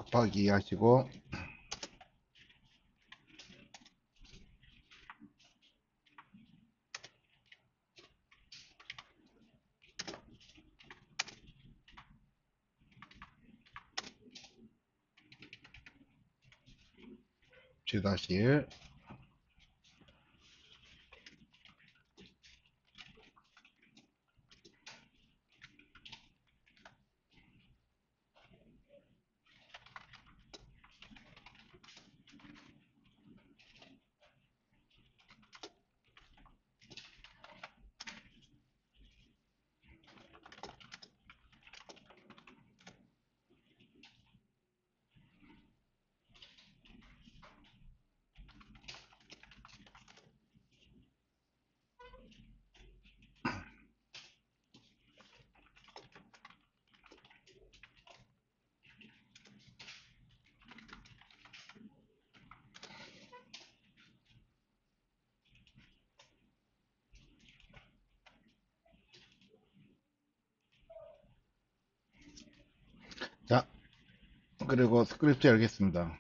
곱하기 하시고 G-1 자, 그리고 스크립트 열겠습니다.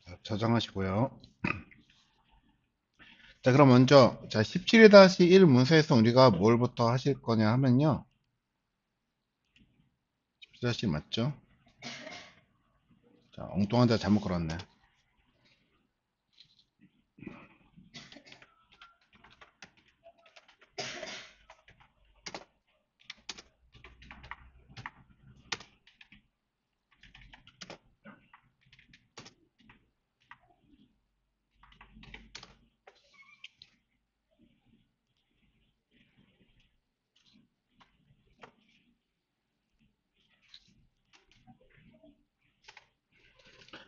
자, 저장하시고요. 자, 그럼 먼저 17-1 문서에서 우리가 뭘부터 하실 거냐 하면요. 17-1 맞죠? 자, 엉뚱한 데 잘못 걸었네.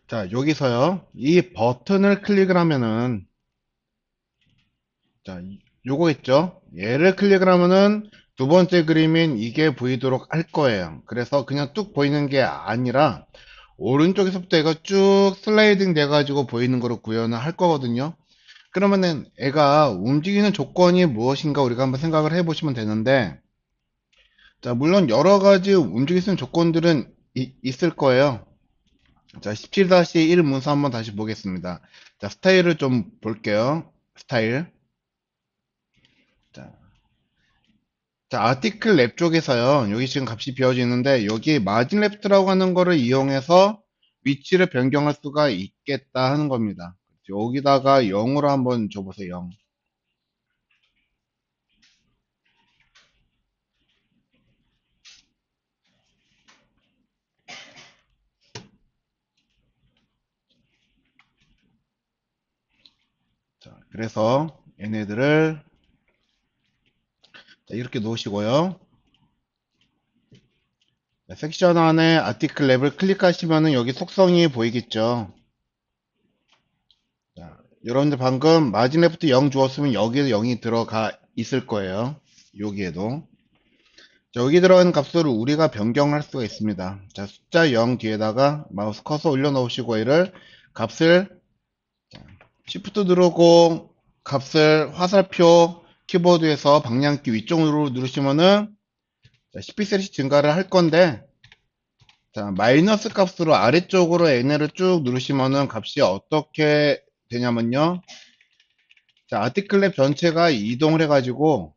자, 여기서요. 이 버튼을 클릭을 하면은 자, 요거겠죠? 얘를 클릭을 하면은 두 번째 그림인 이게 보이도록 할 거예요. 그래서 그냥 뚝 보이는 게 아니라 오른쪽에서부터 얘가 쭉 슬라이딩 돼가지고 보이는 거로 구현을 할 거거든요. 그러면은 애가 움직이는 조건이 무엇인가 우리가 한번 생각을 해보시면 되는데, 자, 물론 여러 가지 움직일 수 있는 조건들은 있을 거예요. 자, 17-1 문서 한번 다시 보겠습니다. 자, 스타일을 좀 볼게요. 스타일. 자, 자, 아티클 랩 쪽에서요. 여기 지금 값이 비어져 있는데 여기 마진 레프트라고 하는 거를 이용해서 위치를 변경할 수가 있겠다 하는 겁니다. 여기다가 0으로 한번 줘보세요. 0. 자, 그래서 얘네들을 자, 이렇게 놓으시고요. 자, 섹션 안에 아티클 랩을 클릭하시면은 여기 속성이 보이겠죠. 자, 여러분들 방금 마진 레프트 0 주었으면 여기에도 0이 들어가 있을 거예요. 여기에도. 자, 여기 들어가는 값을 우리가 변경할 수가 있습니다. 자, 숫자 0 뒤에다가 마우스 커서 올려 놓으시고 얘를 값을 Shift 누르고 값을 화살표 키보드에서 방향키 위쪽으로 누르시면은 자, CP셋이 증가를 할 건데 자, 마이너스 값으로 아래쪽으로 얘네를 쭉 누르시면은 값이 어떻게 되냐면요. 자, 아티클랩 전체가 이동을 해가지고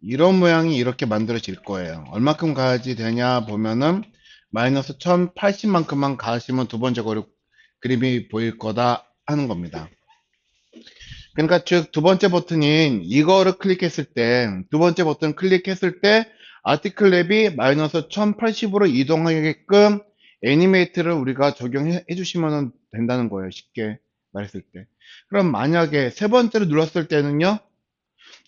이런 모양이 이렇게 만들어질 거예요. 얼마큼 가야지 되냐 보면은 마이너스 1080만큼만 가시면 두 번째 그림이 보일 거다 하는 겁니다. 그러니까 즉 두 번째 버튼인 이거를 클릭했을 때, 두 번째 버튼 클릭했을 때 아티클 랩이 마이너스 1080으로 이동하게끔 애니메이트를 우리가 적용해 주시면 된다는 거예요. 쉽게 말했을 때. 그럼 만약에 세 번째로 눌렀을 때는요,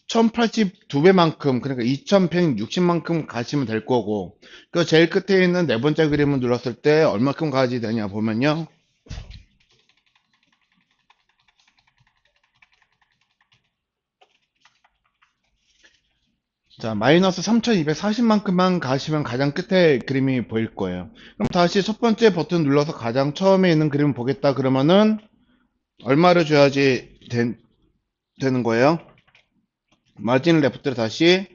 1080 두 배만큼, 그러니까 2160만큼 가시면 될 거고, 그 제일 끝에 있는 네 번째 그림을 눌렀을 때 얼마큼 가야지 되냐 보면요, 자, 마이너스 3240만큼만 가시면 가장 끝에 그림이 보일 거예요. 그럼 다시 첫 번째 버튼 눌러서 가장 처음에 있는 그림을 보겠다 그러면은 얼마를 줘야지 되는 거예요? 마진 레프트를 다시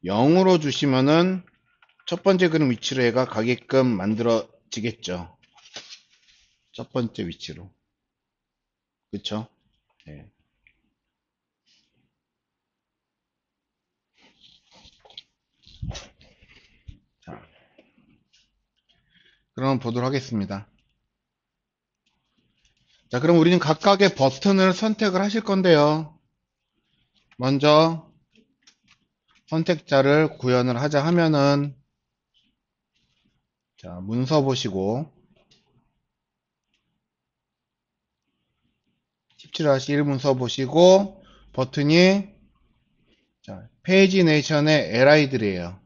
0으로 주시면은 첫 번째 그림 위치로 얘가 가게끔 만들어지겠죠. 첫 번째 위치로. 그쵸? 네. 자, 그럼 보도록 하겠습니다. 자, 그럼 우리는 각각의 버튼을 선택을 하실 건데요. 먼저 선택자를 구현을 하자 하면은, 자, 문서 보시고 17-1 문서 보시고 버튼이, 자, 페이지 네이션의 li들이에요.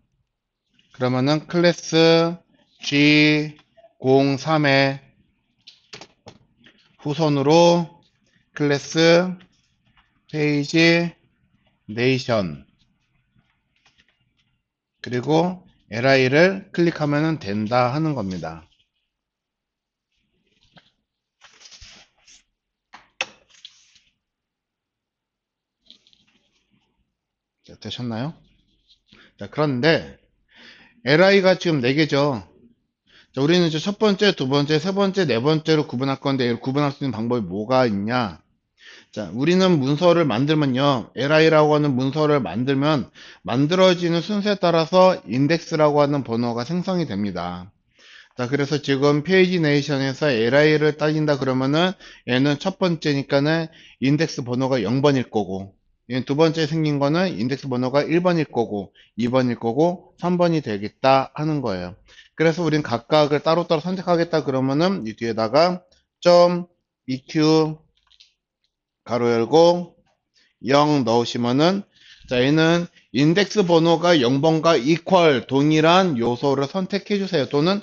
그러면은 클래스 G03의 후손으로 클래스 페이지 네이션 그리고 li를 클릭하면 된다 하는 겁니다. 자, 되셨나요? 자, 그런데 li가 지금 4개죠. 자, 우리는 이제 첫 번째, 두 번째, 세 번째, 네 번째로 구분할 건데, 이걸 구분할 수 있는 방법이 뭐가 있냐? 자, 우리는 문서를 만들면요, li라고 하는 문서를 만들면 만들어지는 순서에 따라서 인덱스라고 하는 번호가 생성이 됩니다. 자, 그래서 지금 페이지 네이션에서 li를 따진다 그러면은 얘는 첫 번째니까는 인덱스 번호가 0번일 거고, 얘는 두 번째 생긴 거는 인덱스 번호가 1번일 거고, 2번일 거고, 3번이 되겠다 하는 거예요. 그래서 우린 각각을 따로따로 선택하겠다 그러면은 이 뒤에다가 .eq 가로 열고 0 넣으시면은, 자, 얘는 인덱스 번호가 0번과 이퀄 동일한 요소를 선택해 주세요. 또는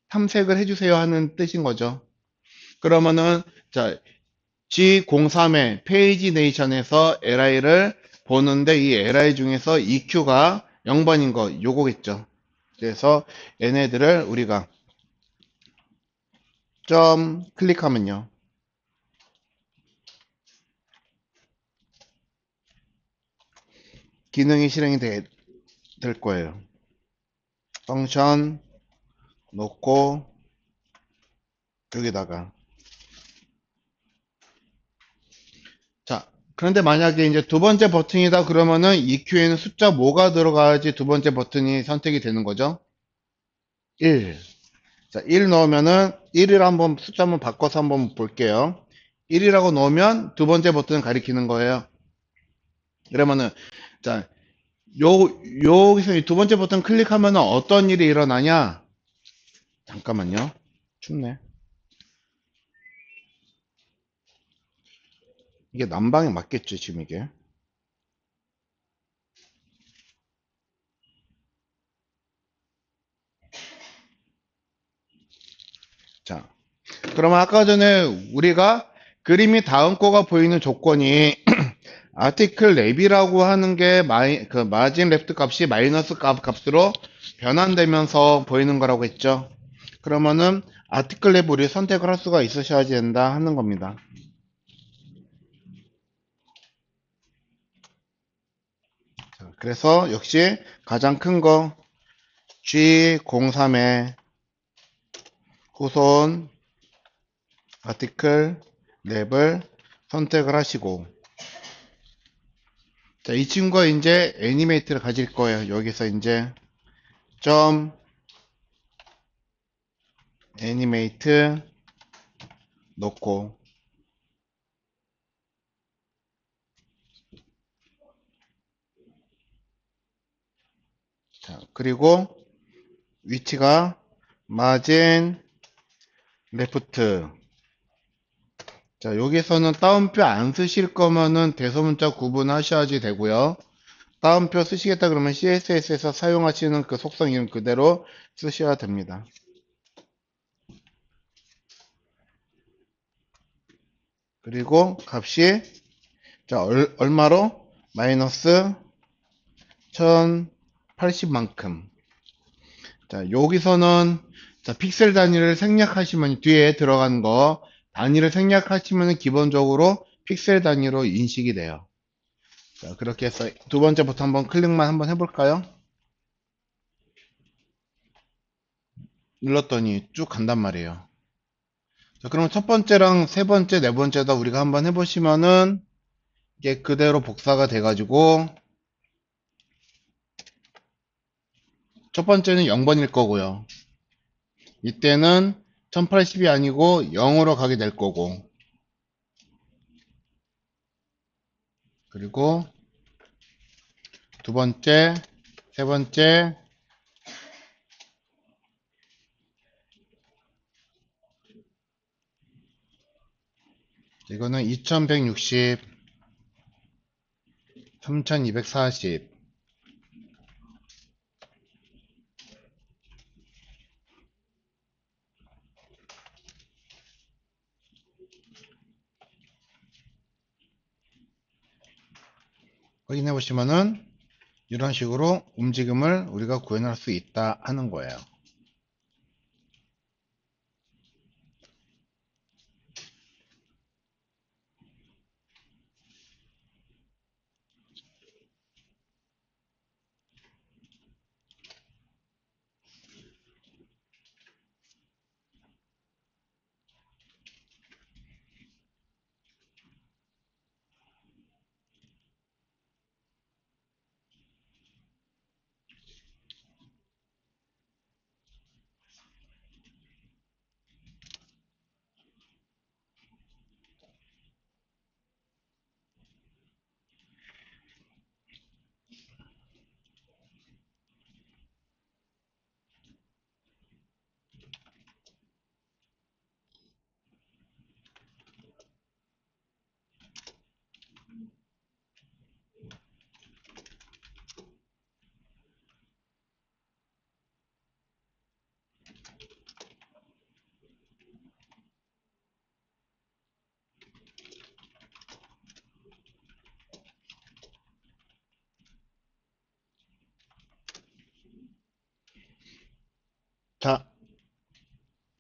탐색을 해 주세요 하는 뜻인 거죠. 그러면은, 자, G03의 페이지 네이션에서 li를 보는데 이 li 중에서 EQ가 0번인 거 요거겠죠. 그래서 얘네들을 우리가 점 클릭하면요, 기능이 실행이 될 거예요. 펑션 놓고 여기다가, 자, 그런데 만약에 이제 두 번째 버튼이다 그러면은 EQ에는 숫자 뭐가 들어가야지 두 번째 버튼이 선택이 되는 거죠? 1. 자, 1 넣으면은 1을 한번 숫자 한번 바꿔서 한번 볼게요. 1이라고 넣으면 두 번째 버튼을 가리키는 거예요. 그러면은, 자, 여기서 이 두 번째 버튼 클릭하면은 어떤 일이 일어나냐? 잠깐만요. 춥네. 이게 난방에 맞겠죠, 지금 이게. 자, 그러면 아까 전에 우리가 그림이 다음 거가 보이는 조건이 아티클 랩이라고 하는 게 그 마진 레프트 값이 마이너스 값으로 변환되면서 보이는 거라고 했죠. 그러면은 아티클 랩 우리 선택을 할 수가 있으셔야 된다 하는 겁니다. 자, 그래서 역시 가장 큰 거 G03의 후손 아티클 랩을 선택을 하시고, 자, 이 친구가 이제 애니메이트를 가질 거예요. 여기서 이제 점 애니메이트 놓고, 자, 그리고 위치가 마진 레프트. 자, 여기서는 따옴표 안 쓰실 거면은 대소문자 구분하셔야지 되고요. 따옴표 쓰시겠다 그러면 CSS에서 사용하시는 그 속성 이름 그대로 쓰셔야 됩니다. 그리고 값이 자, 얼마로? 마이너스 1080만큼. 자, 여기서는 자, 픽셀 단위를 생략하시면 뒤에 들어간 거 단위를 생략하시면 기본적으로 픽셀 단위로 인식이 돼요. 자, 그렇게 해서 두 번째부터 한번 클릭만 한번 해볼까요? 눌렀더니 쭉 간단 말이에요. 자, 그러면 첫 번째랑 세 번째, 네 번째도 우리가 한번 해보시면은 이게 그대로 복사가 돼가지고 첫 번째는 0번일 거고요. 이때는 1080이 아니고 0으로 가게 될 거고, 그리고 두 번째, 세 번째, 이거는 2160, 3240. 확인해 보시면은 이런 식으로 움직임을 우리가 구현할 수 있다 하는 거예요. 자,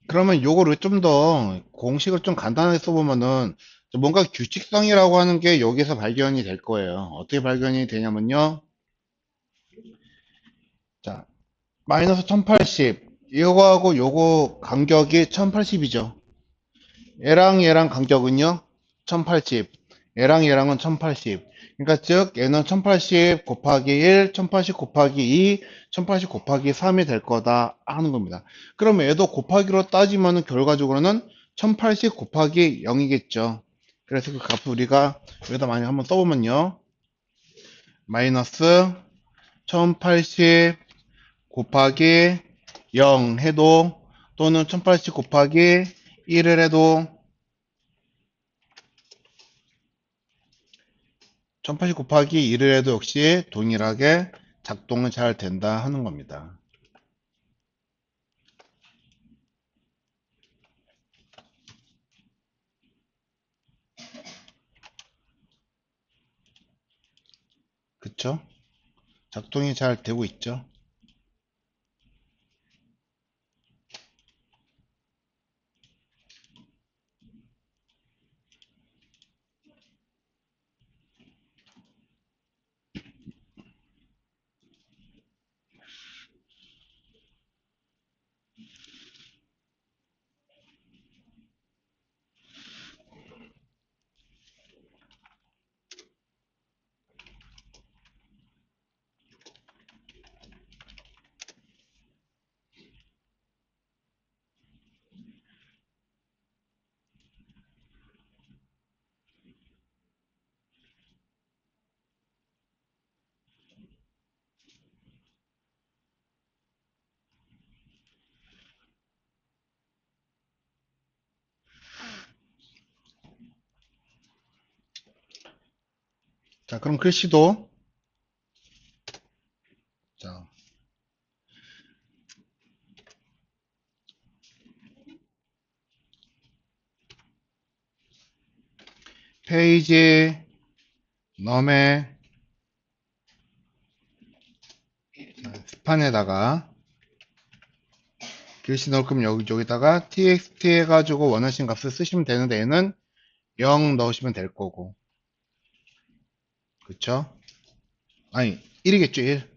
그러면 요거를 좀 더 공식을 좀 간단하게 써보면은 뭔가 규칙성이라고 하는 게 여기서 발견이 될 거예요. 어떻게 발견이 되냐면요. 자, 마이너스 1080. 이거하고 요거 간격이 1080이죠. 얘랑 얘랑 간격은요? 1080. 얘랑 얘랑은 1080. 그러니까 즉 얘는 1080 곱하기 1, 1080 곱하기 2, 1080 곱하기 3이 될 거다 하는 겁니다. 그럼 얘도 곱하기로 따지면은 결과적으로는 1080 곱하기 0이겠죠. 그래서 그 값을 우리가 여기다 많이 한번 써보면요. 마이너스 1080 곱하기 0 해도 또는 1080 곱하기 1을 해도 1080 곱하기 1을 해도 역시 동일하게 작동은 잘 된다 하는 겁니다. 그쵸? 작동이 잘 되고 있죠. 자, 그럼 글씨도, 자, 페이지, 놈의 스판에다가 글씨 넣을 거면 여기다가 txt 해가지고 원하시는 값을 쓰시면 되는데 얘는 0 넣으시면 될 거고. 그쵸? 아니, 1이겠죠, 1.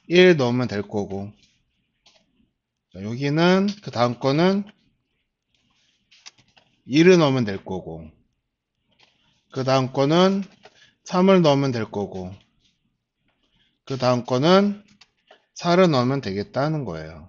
1 넣으면 될 거고. 자, 여기는 그 다음 거는 1을 넣으면 될 거고. 그 다음 거는 3을 넣으면 될 거고. 그 다음 거는 4를 넣으면 되겠다는 거예요.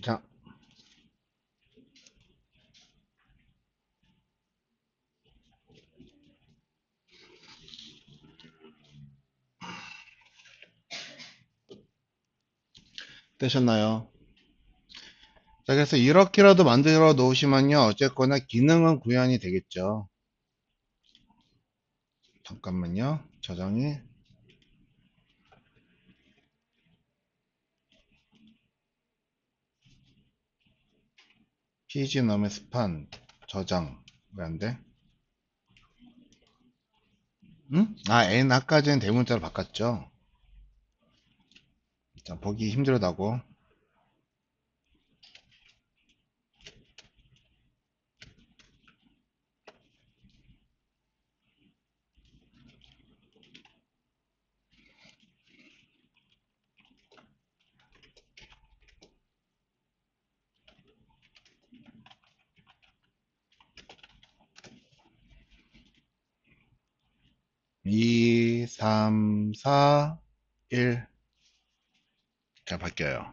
자, 되셨나요? 자, 그래서 이렇게라도 만들어 놓으시면요. 어쨌거나 기능은 구현이 되겠죠. 잠깐만요. 저장이. PG 놈의 스판. 저장. 왜 안 돼? 응? 아, N 아까 전 대문자로 바꿨죠. 자, 보기 힘들다고. 2, 3, 4, 1. 자, 바뀌어요.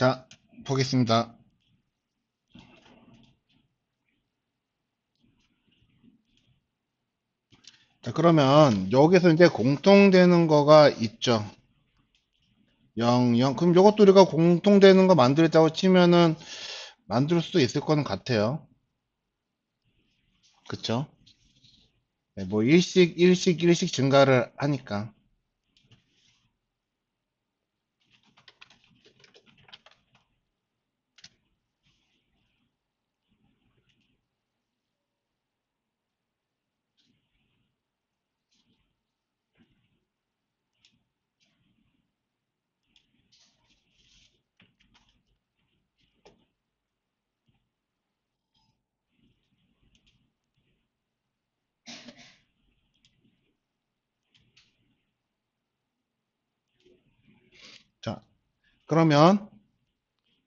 자, 보겠습니다. 자, 그러면 여기서 이제 공통되는 거가 있죠. 0, 0. 그럼 이것도 우리가 공통되는 거 만들자고 치면은 만들 수 있을 거는 같아요. 그쵸? 네, 뭐 일씩 증가를 하니까. 자, 그러면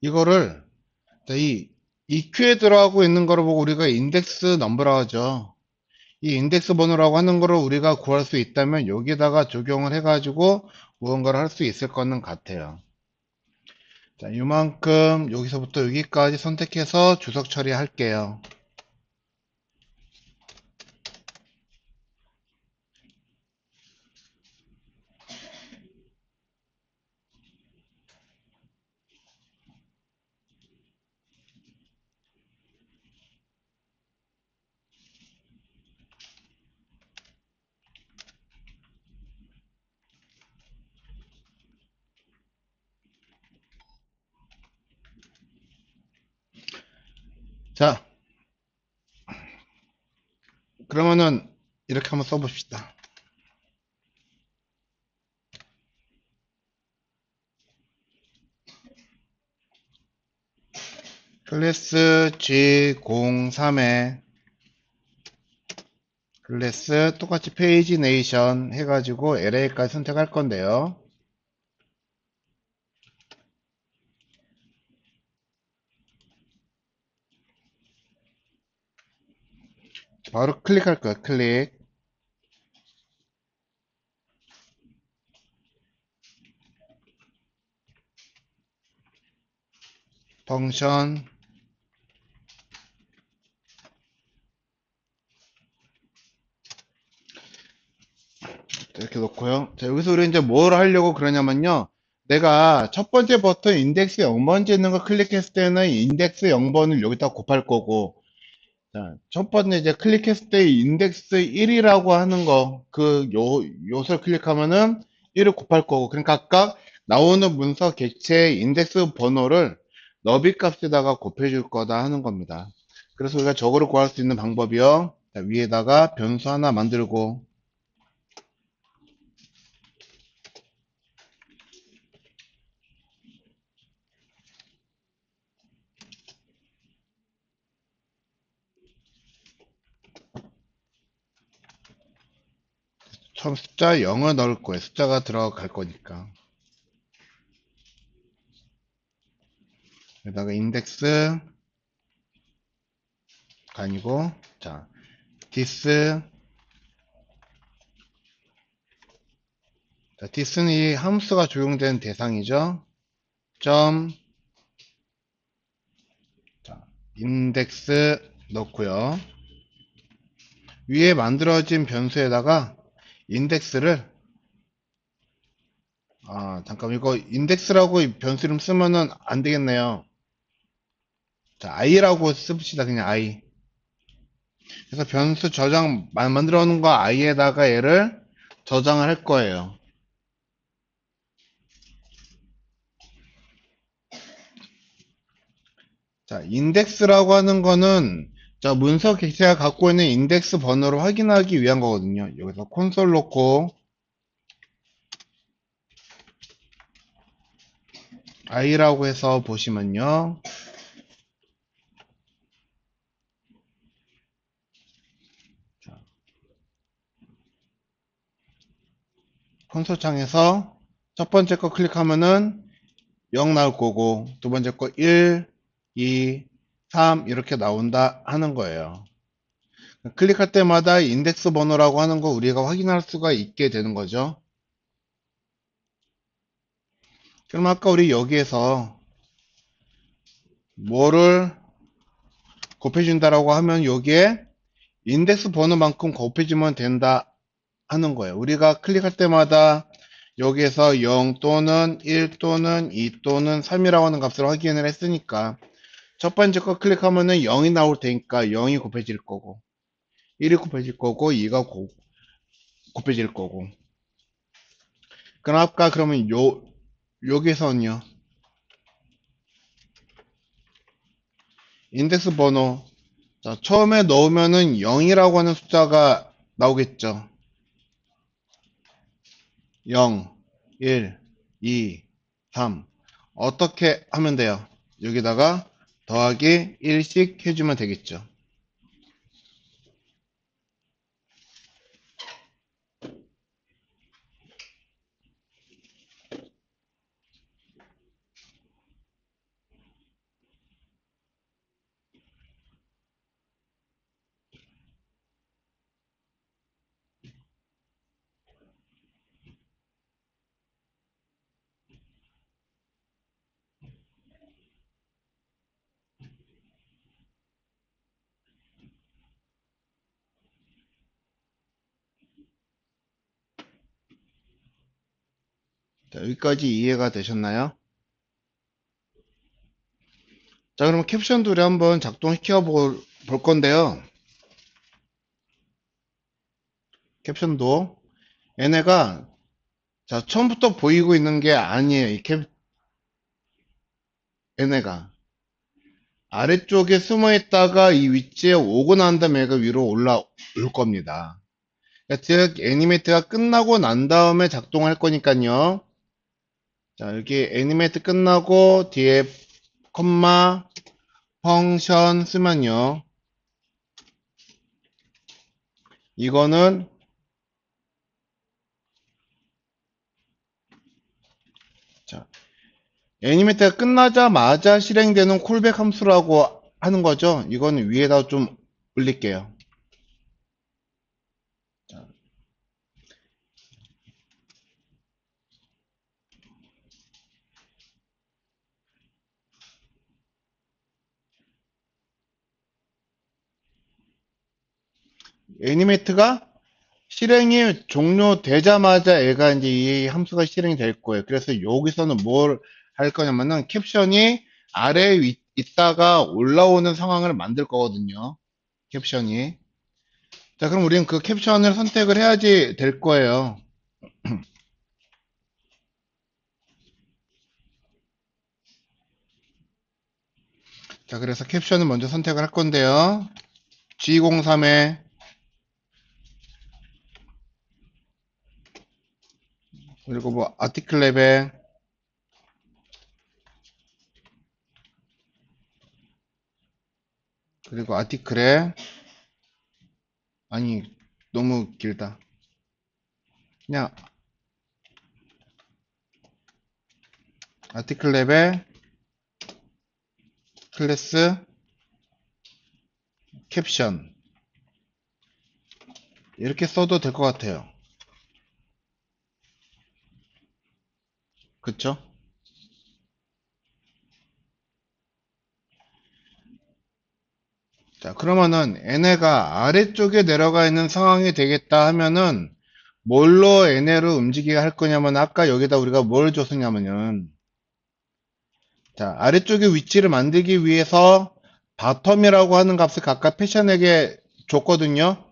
이거를 자, 이 EQ에 들어가고 있는 거를 보고 우리가 인덱스 넘버라고 하죠. 이 인덱스 번호라고 하는 거를 우리가 구할 수 있다면 여기다가 적용을 해가지고 무언가를 할 수 있을 거는 같아요. 자, 이만큼 여기서부터 여기까지 선택해서 주석 처리할게요. 자, 그러면은 이렇게 한번 써봅시다. 클래스 G03에 클래스 똑같이 페이지 네이션 해가지고 LA까지 선택할 건데요. 바로 클릭할 거예요. 클릭. 펑션 이렇게 놓고요. 자, 여기서 우리 이제 뭘 하려고 그러냐면요. 내가 첫 번째 버튼 인덱스 0번째 있는 거 클릭했을 때는 인덱스 0번을 여기다 곱할 거고, 자, 첫 번째 이제 클릭했을 때 인덱스 1이라고 하는 거, 요소를 클릭하면은 1을 곱할 거고, 그러니까 각각 나오는 문서 객체의 인덱스 번호를 너비 값에다가 곱해줄 거다 하는 겁니다. 그래서 우리가 저거를 구할 수 있는 방법이요. 자, 위에다가 변수 하나 만들고, 처음 숫자 0을 넣을 거예요. 숫자가 들어갈 거니까. 여기다가 인덱스가 아니고, 자, 디스. 자, 디스는 이 함수가 적용된 대상이죠. 점, 자, 인덱스 넣고요. 위에 만들어진 변수에다가 인덱스를, 잠깐 이거 인덱스라고 이 변수 이름 쓰면은 안 되겠네요. 자, i라고 씁시다. 그냥 i. 그래서 변수 저장 만들어 놓은 거 i에다가 얘를 저장을 할 거예요. 자, 인덱스라고 하는 거는 자, 문서 객체가 갖고 있는 인덱스 번호를 확인하기 위한 거거든요. 여기서 콘솔 놓고 i라고 해서 보시면요. 자, 콘솔 창에서 첫 번째 거 클릭하면은 0 나올 거고 두 번째 거 1, 2, 3 이렇게 나온다 하는 거예요. 클릭할 때마다 인덱스 번호라고 하는 거 우리가 확인할 수가 있게 되는 거죠. 그럼 아까 우리 여기에서 뭐를 곱해준다라고 하면 여기에 인덱스 번호만큼 곱해주면 된다 하는 거예요. 우리가 클릭할 때마다 여기에서 0 또는 1 또는 2 또는 3이라고 하는 값을 확인을 했으니까 첫 번째 거 클릭하면은 0이 나올 테니까 0이 곱해질 거고 1이 곱해질 거고 2가 곱해질 거고. 그럼 아까 그러면 여기서는요 인덱스 번호, 자, 처음에 넣으면은 0이라고 하는 숫자가 나오겠죠. 0, 1, 2, 3. 어떻게 하면 돼요? 여기다가 더하기 1씩 해주면 되겠죠. 자, 여기까지 이해가 되셨나요? 자, 그럼 캡션들을 한번 작동시켜 볼 건데요. 캡션도 얘네가 자, 처음부터 보이고 있는 게 아니에요. 얘네가 아래쪽에 숨어 있다가 이 위치에 오고 난 다음에 얘가 위로 올라올 겁니다. 그러니까 즉 애니메이트가 끝나고 난 다음에 작동할 거니까요. 자, 여기 애니메이트 끝나고 뒤에 콤마 펑션 쓰면요. 이거는 자, 애니메이트가 끝나자마자 실행되는 콜백 함수라고 하는 거죠. 이거는 위에다 좀 올릴게요. 자, 애니메이트가 실행이 종료되자마자 얘가 이제 이 함수가 실행이 될 거예요. 그래서 여기서는 뭘 할 거냐면은 캡션이 아래에 있다가 올라오는 상황을 만들 거거든요. 캡션이. 자, 그럼 우리는 그 캡션을 선택을 해야지 될 거예요. 자, 그래서 캡션을 먼저 선택을 할 건데요. G03에 그리고 뭐 아티클 랩에 그리고 아티클에 아니 너무 길다. 그냥 아티클 랩에 클래스 캡션 이렇게 써도 될 것 같아요. 그쵸? 자, 그러면은 얘네가 아래쪽에 내려가 있는 상황이 되겠다 하면은 뭘로 얘네를 움직이게 할 거냐면 아까 여기다 우리가 뭘 줬었냐면은 자, 아래쪽에 위치를 만들기 위해서 바텀이라고 하는 값을 각각 패션에게 줬거든요.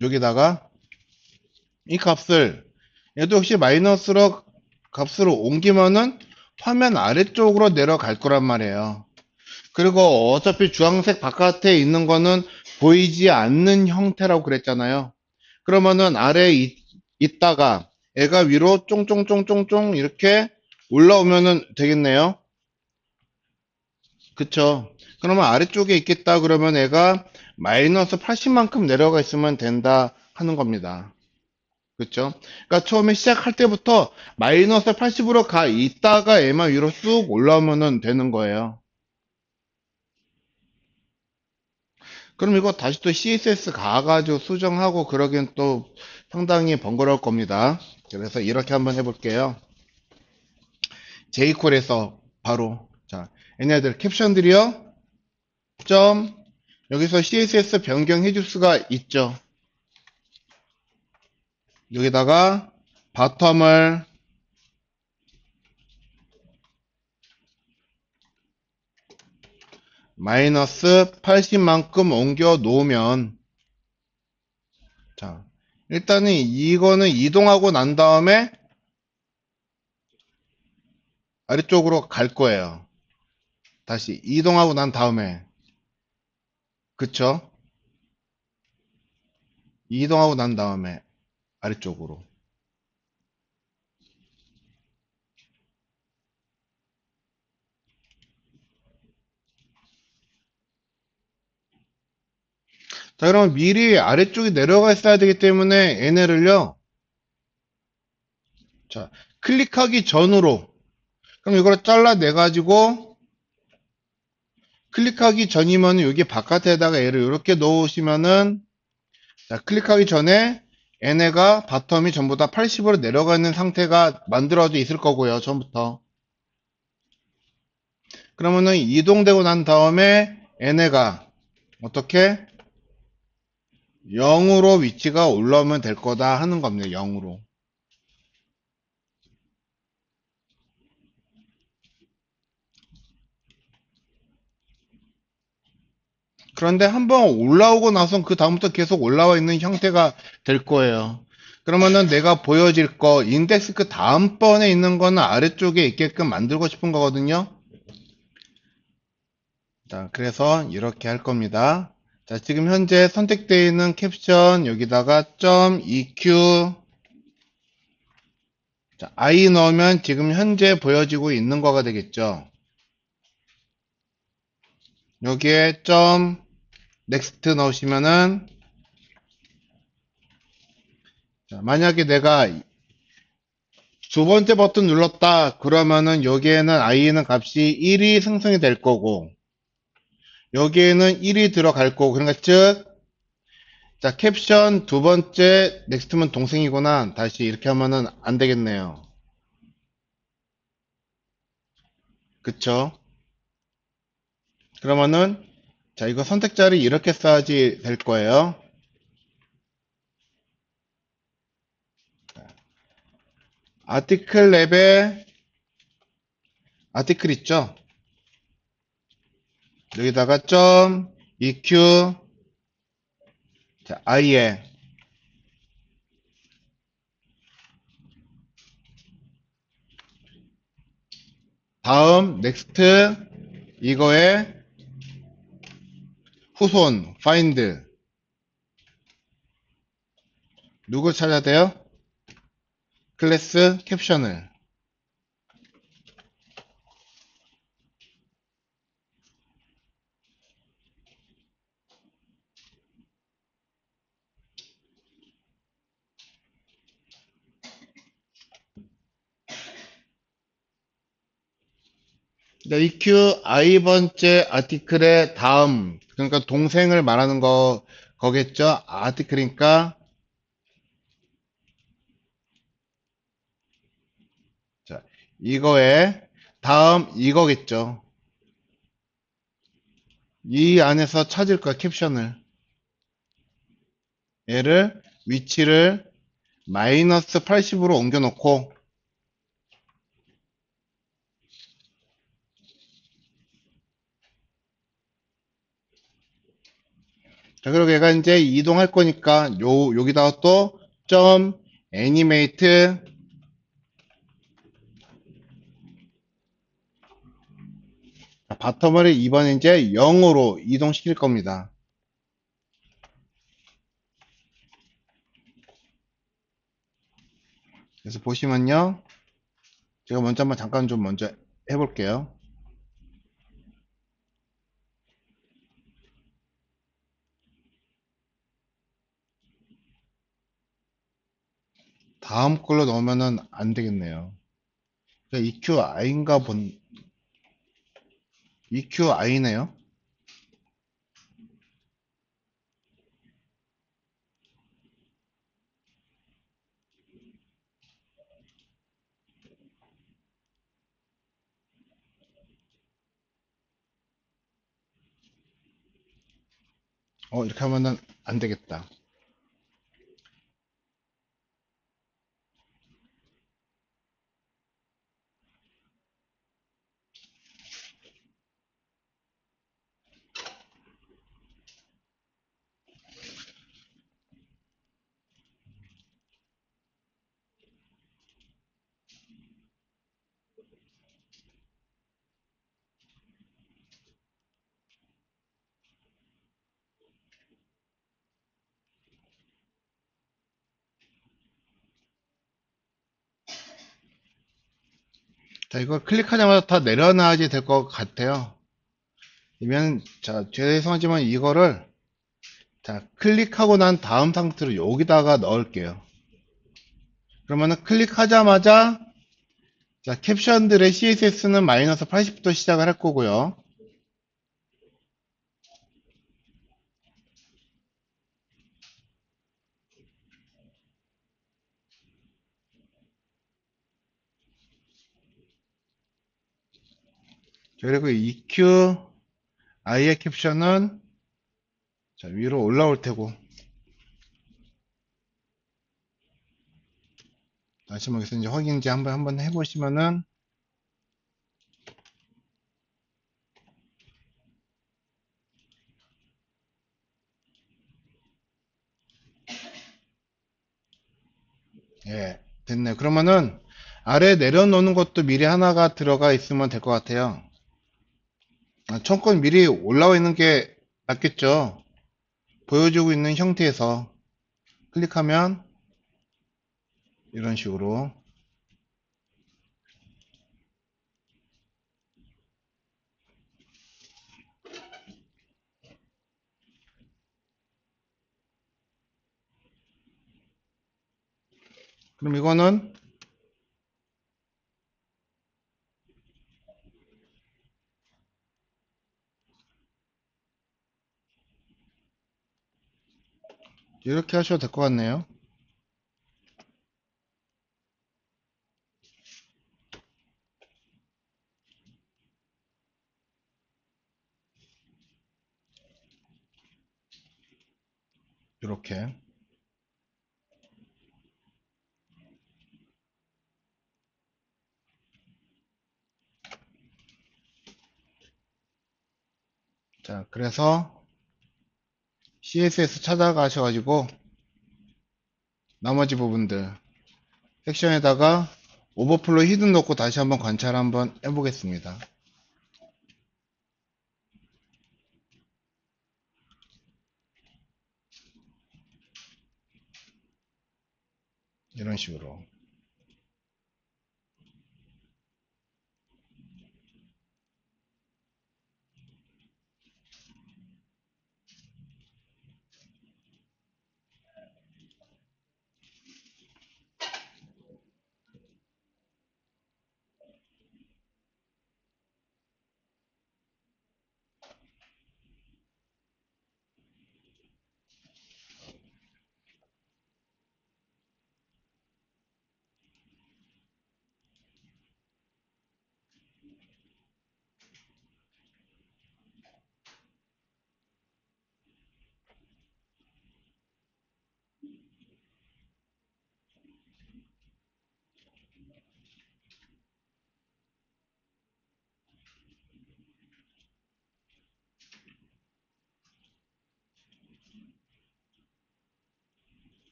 여기다가 이 값을 얘도 역시 마이너스로 값으로 옮기면은 화면 아래쪽으로 내려갈 거란 말이에요. 그리고 어차피 주황색 바깥에 있는 거는 보이지 않는 형태라고 그랬잖아요. 그러면은 아래에 있다가 애가 위로 쫑쫑쫑쫑쫑 이렇게 올라오면은 되겠네요. 그쵸? 그러면 아래쪽에 있겠다 그러면 애가 마이너스 80만큼 내려가 있으면 된다 하는 겁니다. 그쵸? 그러니까 처음에 시작할 때부터 마이너스 80으로 가 있다가 애만 위로 쑥 올라오면은 되는 거예요. 그럼 이거 다시 또 CSS 가가지고 수정하고 그러기엔 또 상당히 번거로울 겁니다. 그래서 이렇게 한번 해볼게요. jQuery에서 바로, 자, 얘네들 캡션들이요. 점, 여기서 CSS 변경해 줄 수가 있죠. 여기다가 바텀을 마이너스 80만큼 옮겨 놓으면, 자, 일단은 이거는 이동하고 난 다음에 아래쪽으로 갈 거예요. 다시 이동하고 난 다음에. 그쵸? 이동하고 난 다음에 아래쪽으로. 자, 그러면 미리 아래쪽에 내려가 있어야 되기 때문에 얘네를요. 자, 클릭하기 전으로. 그럼 이걸 잘라내 가지고 클릭하기 전이면 여기 바깥에다가 얘를 이렇게 놓으시면은, 자, 클릭하기 전에 얘네가 바텀이 전부 다 80으로 내려가 있는 상태가 만들어져 있을 거고요. 처음부터. 그러면은 이동되고 난 다음에 얘네가 어떻게 0으로 위치가 올라오면 될 거다 하는 겁니다. 0으로. 그런데 한번 올라오고 나선 그 다음부터 계속 올라와 있는 형태가 될 거예요. 그러면은 내가 보여질 거, 인덱스 그 다음번에 있는 거는 아래쪽에 있게끔 만들고 싶은 거거든요. 자, 그래서 이렇게 할 겁니다. 자, 지금 현재 선택되어 있는 캡션 여기다가 .eq, 자, i 넣으면 지금 현재 보여지고 있는 거가 되겠죠. 여기에 .next 넣으시면은, 자, 만약에 내가 두 번째 버튼 눌렀다 그러면은 여기에는 i는 값이 1이 생성이 될 거고 여기에는 1이 들어갈 거고, 그러니까 즉, 자, 캡션 두 번째 넥스트면 동생이구나. 다시 이렇게 하면은 안 되겠네요. 그쵸? 그러면은, 자, 이거 선택자를 이렇게 써야지 될 거예요. 아티클 랩에 아티클 있죠? 여기다가 .eq, 자, i에 다음 넥스트 이거에 후손 find 누구 찾아야 돼요? 클래스 캡션을. EQ i번째 아티클의 다음, 그러니까 동생을 말하는 거겠죠? 아티클이니까, 자, 이거에 다음 이거겠죠? 이 안에서 찾을 거야, 캡션을. 얘를, 위치를 마이너스 80으로 옮겨 놓고, 자, 그리고 얘가 이제 이동할 거니까, 여기다가 또, 애니메이트, 바텀을 이번에 이제 0으로 이동시킬 겁니다. 그래서 보시면요. 제가 먼저 한번 잠깐 좀 먼저 해볼게요. 다음 걸로 넣으면은 안 되겠네요. EQI인가 EQI네요. 이렇게 하면은 안 되겠다. 자, 이거 클릭하자마자 다 내려놔야지 될 것 같아요. 그러면, 자, 죄송하지만 이거를, 자, 클릭하고 난 다음 상태로 여기다가 넣을게요. 그러면은 클릭하자마자, 자, 캡션들의 CSS는 마이너스 80도 시작을 할 거고요. 그리고 EQ, I의 캡션은, 자, 위로 올라올 테고, 다시 한번 여기서 이제 확인지 한번 해보시면은, 예, 됐네요. 그러면은, 아래 내려놓는 것도 미리 하나가 들어가 있으면 될 것 같아요. 청건 미리 올라와 있는 게 낫겠죠. 보여주고 있는 형태에서 클릭하면 이런 식으로. 그럼 이거는 이렇게 하셔도 될 것 같네요. 이렇게. 자, 그래서 CSS 찾아가셔가지고 나머지 부분들 섹션에다가 오버플로 히든 넣고 다시 한번 관찰 한번 해보겠습니다. 이런 식으로.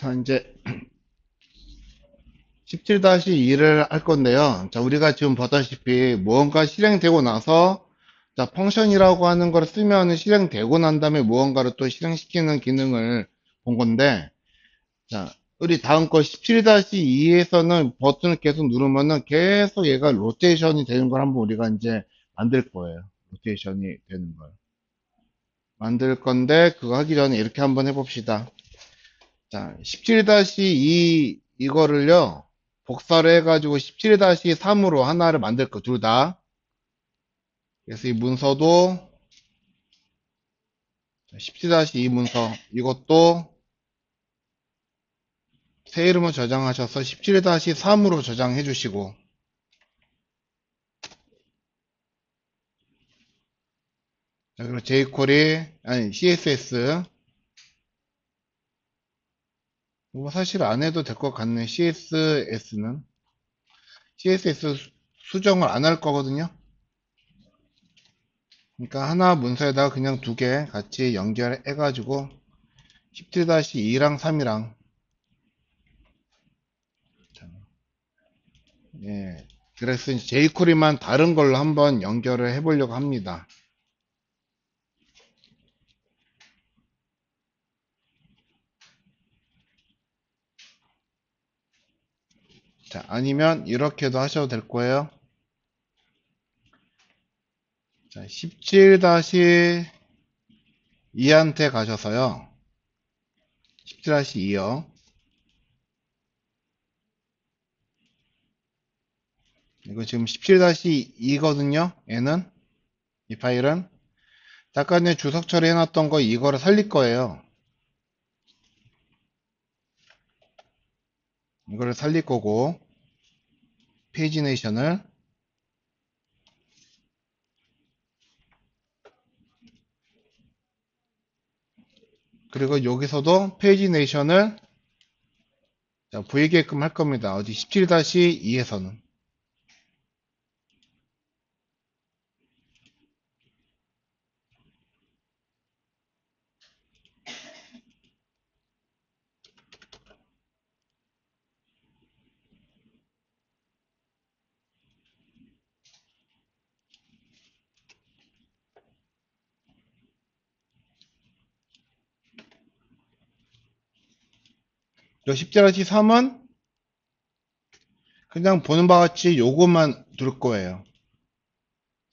자, 이제 17-2를 할 건데요. 자, 우리가 지금 보다시피 무언가 실행되고 나서 자, 펑션이라고 하는 걸 쓰면 실행되고 난 다음에 무언가를 또 실행시키는 기능을 본 건데, 자, 우리 다음 거 17-2에서는 버튼을 계속 누르면은 계속 얘가 로테이션이 되는 걸 한번 우리가 이제 만들 거예요. 로테이션이 되는 걸. 만들 건데, 그거 하기 전에 이렇게 한번 해봅시다. 자, 17-2 이거를요, 복사를 해가지고 17-3으로 하나를 만들 거, 둘 다. 그래서 이 문서도 17-2 문서, 이것도 새 이름을 저장하셔서 17-3으로 저장해 주시고, 자, 그리고 jQuery, 아니, CSS, 뭐 사실 안 해도 될 것 같네. CSS는. CSS 수정을 안 할 거거든요. 그러니까 하나 문서에다가 그냥 두 개 같이 연결해가지고 17-2랑 3이랑 예, 그래서 jQuery만 다른 걸로 한번 연결을 해보려고 합니다. 자, 아니면 이렇게도 하셔도 될 거예요. 자, 17-2한테 가셔서요. 17-2요. 이거 지금 17-2거든요. 얘는 이 파일은 아까 전에 주석 처리해놨던 거 이거를 살릴 거예요. 이거를 살릴 거고 페이지네이션을 그리고 여기서도 페이지네이션을 보이게끔 할 겁니다. 어디 17-2에서는 요 17-3은 그냥 보는 바와 같이 요것만 둘 거예요.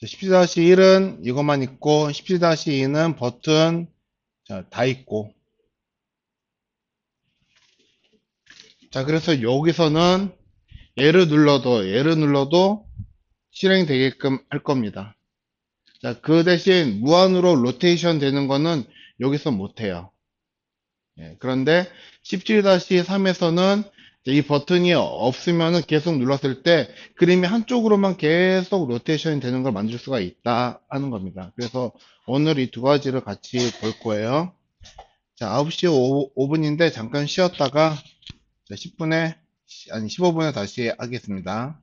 17-1은 이것만 있고 17-2는 버튼 다 있고 자 그래서 여기서는 얘를 눌러도 실행이 되게끔 할 겁니다. 자, 그 대신 무한으로 로테이션 되는 거는 여기서 못해요. 예, 그런데 17-3에서는 이 버튼이 없으면 계속 눌렀을 때 그림이 한쪽으로만 계속 로테이션이 되는 걸 만들 수가 있다 하는 겁니다. 그래서 오늘 이 두 가지를 같이 볼 거예요. 자, 9시 5분인데 잠깐 쉬었다가 10분에, 아니 15분에 다시 하겠습니다.